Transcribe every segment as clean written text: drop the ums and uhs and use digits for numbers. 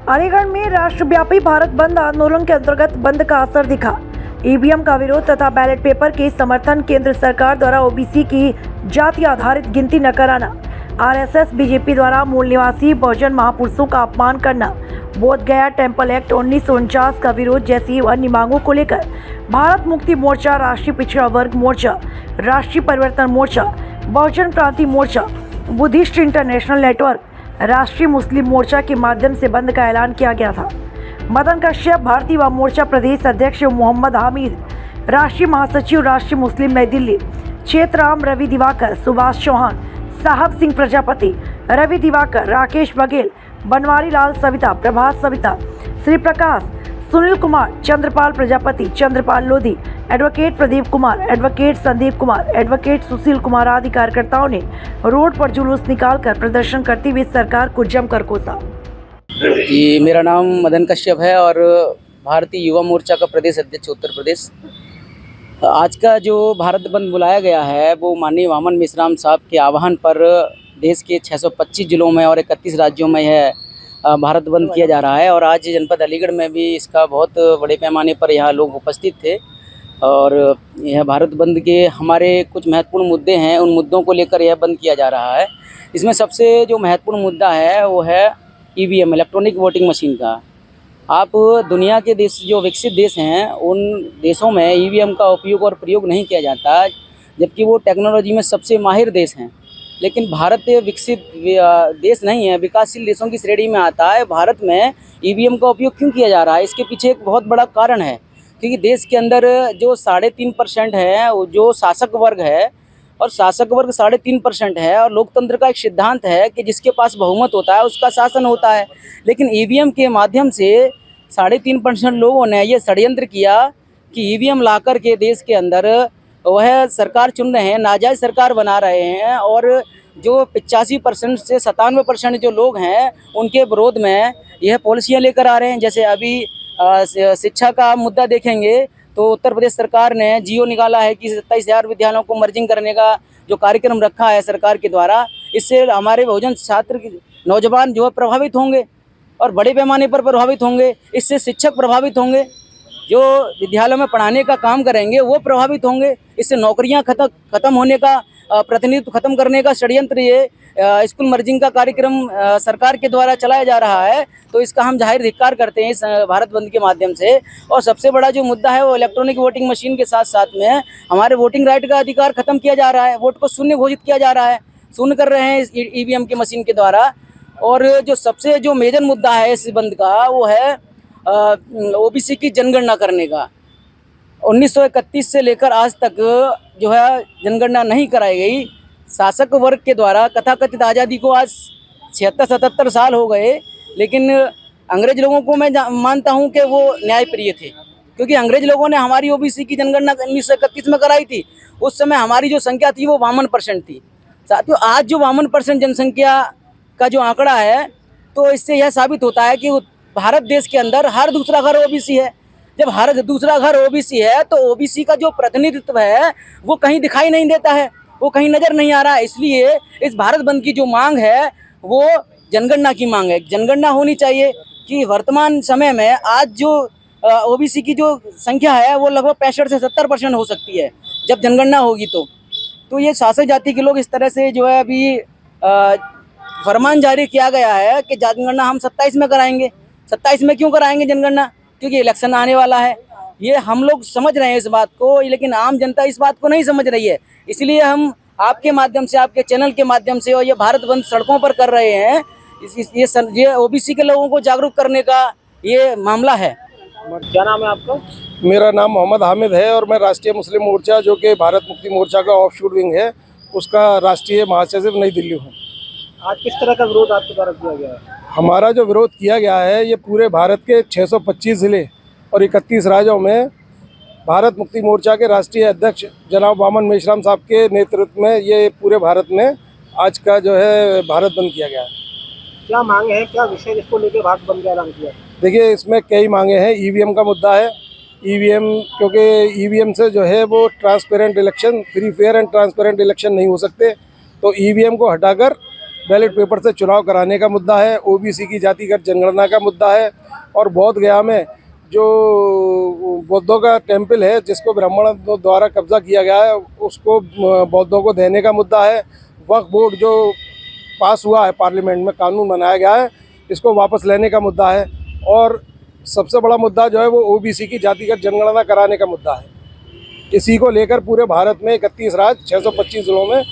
अलीगढ़ में राष्ट्रव्यापी भारत बंद आंदोलन के अंतर्गत बंद का असर दिखा। ईवीएम का विरोध तथा बैलेट पेपर के समर्थन, केंद्र सरकार द्वारा ओबीसी की जाति आधारित गिनती न कराना, आरएसएस बीजेपी द्वारा मूल निवासी बहुजन महापुरुषों का अपमान करना, बोध गया टेम्पल एक्ट 1949 का विरोध जैसी अन्य मांगों को लेकर भारत मुक्ति मोर्चा, राष्ट्रीय पिछड़ा वर्ग मोर्चा, राष्ट्रीय परिवर्तन मोर्चा, बहुजन क्रांति मोर्चा, बुद्धिस्ट इंटरनेशनल नेटवर्क, राष्ट्रीय मुस्लिम मोर्चा के माध्यम से बंद का ऐलान किया गया था। मदन कश्यप, भारतीय युवा मोर्चा प्रदेश अध्यक्ष मोहम्मद हामिद, राष्ट्रीय महासचिव राष्ट्रीय मुस्लिम नई Delhi, क्षेत्रराम, Ravi Diwakar, Subhash Chauhan, Sahab Singh Prajapati, Ravi Diwakar, Rakesh Baghel, Banwari Lal Savita, Prabhat Savita, Shri Prakash, Sunil Kumar, Chandrapal Prajapati, Chandrapal Lodhi, advocate Pradeep Kumar, advocate Sandeep Kumar, advocate Sushil Kumar आदि कार्यकर्ताओं ने रोड पर जुलूस निकालकर प्रदर्शन करते हुए सरकार को जमकर कोसा। जी, मेरा नाम मदन कश्यप है और भारतीय युवा मोर्चा का प्रदेश अध्यक्ष उत्तर प्रदेश। आज का जो भारत बंद बुलाया गया है वो माननीय वामन मेश्राम साहब के आह्वान पर देश के 625 जिलों में और 31 राज्यों में यह भारत बंद किया जा रहा है। और आज जनपद अलीगढ़ में भी इसका बहुत बड़े पैमाने पर यहाँ लोग उपस्थित थे और यह भारत बंद के हमारे कुछ महत्वपूर्ण मुद्दे हैं, उन मुद्दों को लेकर यह बंद किया जा रहा है। इसमें सबसे जो महत्वपूर्ण मुद्दा है वो है ईवीएम, इलेक्ट्रॉनिक वोटिंग मशीन का। आप दुनिया के देश जो विकसित देश हैं उन देशों में ईवीएम का उपयोग और प्रयोग नहीं किया जाता, जबकि वो टेक्नोलॉजी में सबसे माहिर देश हैं। लेकिन भारत विकसित देश नहीं है, विकासशील देशों की श्रेणी में आता है। भारत में ईवीएम का उपयोग क्यों किया जा रहा है, इसके पीछे एक बहुत बड़ा कारण है। क्योंकि देश के अंदर जो 3.5% है वो जो शासक वर्ग है और शासक वर्ग 3.5% है और लोकतंत्र का एक सिद्धांत है कि जिसके पास बहुमत होता है उसका शासन होता है। लेकिन ईवीएम के माध्यम से 3.5% लोगों ने ये षड्यंत्र किया कि ईवीएम लाकर के देश के अंदर वह सरकार चुन रहे हैं, नाजायज़ सरकार बना रहे हैं और जो 85% से 97% जो लोग हैं उनके विरोध में यह पॉलिसियाँ लेकर आ रहे हैं। जैसे अभी शिक्षा का मुद्दा देखेंगे तो उत्तर प्रदेश सरकार ने जियो निकाला है कि 27,000 विद्यालयों को मर्जिंग करने का जो कार्यक्रम रखा है सरकार के द्वारा, इससे हमारे बहुजन छात्र नौजवान जो है प्रभावित होंगे और बड़े पैमाने पर प्रभावित होंगे। इससे शिक्षक प्रभावित होंगे, जो विद्यालयों में पढ़ाने का काम करेंगे वो प्रभावित होंगे। इससे नौकरियां खत्म होने का, प्रतिनिधित्व खत्म करने का षड्यंत्र ये स्कूल मर्जिंग का कार्यक्रम सरकार के द्वारा चलाया जा रहा है। तो इसका हम जाहिर धिक्कार करते हैं इस भारत बंद के माध्यम से। और सबसे बड़ा जो मुद्दा है वो इलेक्ट्रॉनिक वोटिंग मशीन के साथ साथ में हमारे वोटिंग राइट का अधिकार खत्म किया जा रहा है। वोट को शून्य घोषित किया जा रहा है, शून्य कर रहे हैं इस ईवीएम के मशीन के द्वारा। और जो सबसे जो मेजर मुद्दा है इस बंद का वो है ओबीसी की जनगणना करने का। 1931 से लेकर आज तक जो है जनगणना नहीं कराई गई शासक वर्ग के द्वारा। कथाकथित आज़ादी को आज 76-77 साल हो गए, लेकिन अंग्रेज लोगों को मैं मानता हूं कि वो न्यायप्रिय थे, क्योंकि अंग्रेज लोगों ने हमारी ओबीसी की जनगणना 1931 में कराई थी। उस समय हमारी जो संख्या थी वो 52% थी। साथियों, आज जो 52% जनसंख्या का जो आंकड़ा है, तो इससे यह साबित होता है कि भारत देश के अंदर हर दूसरा घर ओबीसी है। जब हर दूसरा घर ओबीसी है तो ओबीसी का जो प्रतिनिधित्व है वो कहीं दिखाई नहीं देता है, वो कहीं नज़र नहीं आ रहा है। इसलिए इस भारत बंद की जो मांग है वो जनगणना की मांग है। जनगणना होनी चाहिए कि वर्तमान समय में आज जो ओबीसी की जो संख्या है वो लगभग 65 से 70% हो सकती है जब जनगणना होगी। तो ये शासक जाति के लोग इस तरह से जो है अभी फरमान जारी किया गया है कि जनगणना हम 27 में कराएंगे। 27 में क्यों कराएंगे जनगणना? क्योंकि इलेक्शन आने वाला है। ये हम लोग समझ रहे हैं इस बात को, लेकिन आम जनता इस बात को नहीं समझ रही है। इसलिए हम आपके माध्यम से, आपके चैनल के माध्यम से और ये भारत बंद सड़कों पर कर रहे हैं। ये ओबीसी के लोगों को जागरूक करने का ये मामला है। क्या नाम है आपका? मेरा नाम मोहम्मद हामिद है और मैं राष्ट्रीय मुस्लिम मोर्चा, जो कि भारत मुक्ति मोर्चा का ऑफशूट विंग है, उसका राष्ट्रीय महासचिव नई दिल्ली हूँ। आज किस तरह का विरोध आपके द्वारा किया गया है? हमारा जो विरोध किया गया है ये पूरे भारत के 625 ज़िले और 31 राज्यों में भारत मुक्ति मोर्चा के राष्ट्रीय अध्यक्ष जनाब वामन मेश्राम साहब के नेतृत्व में ये पूरे भारत में आज का जो है भारत बंद किया गया है। क्या मांग है, क्या विषय जिसको लेकर भारत बंद का ऐलान किया? देखिए, इसमें कई मांगे हैं। ईवीएम का मुद्दा है। ईवीएम, क्योंकि ईवीएम से जो है वो transparent election, free fair and transparent election नहीं हो सकते, तो ईवीएम को हटाकर बैलेट पेपर से चुनाव कराने का मुद्दा है, ओबीसी की जातिगत जनगणना का मुद्दा है और बोध गया में जो बौद्धों का टेम्पल है जिसको ब्राह्मणों द्वारा कब्जा किया गया है उसको बौद्धों को देने का मुद्दा है। वक्फ बोर्ड जो पास हुआ है पार्लियामेंट में, कानून बनाया गया है, इसको वापस लेने का मुद्दा है और सबसे बड़ा मुद्दा जो है वो ओबीसी की जातिगत जनगणना कराने का मुद्दा है। इसी को लेकर पूरे भारत में 31 राज्य 625 जिलों में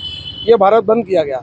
ये भारत बंद किया गया।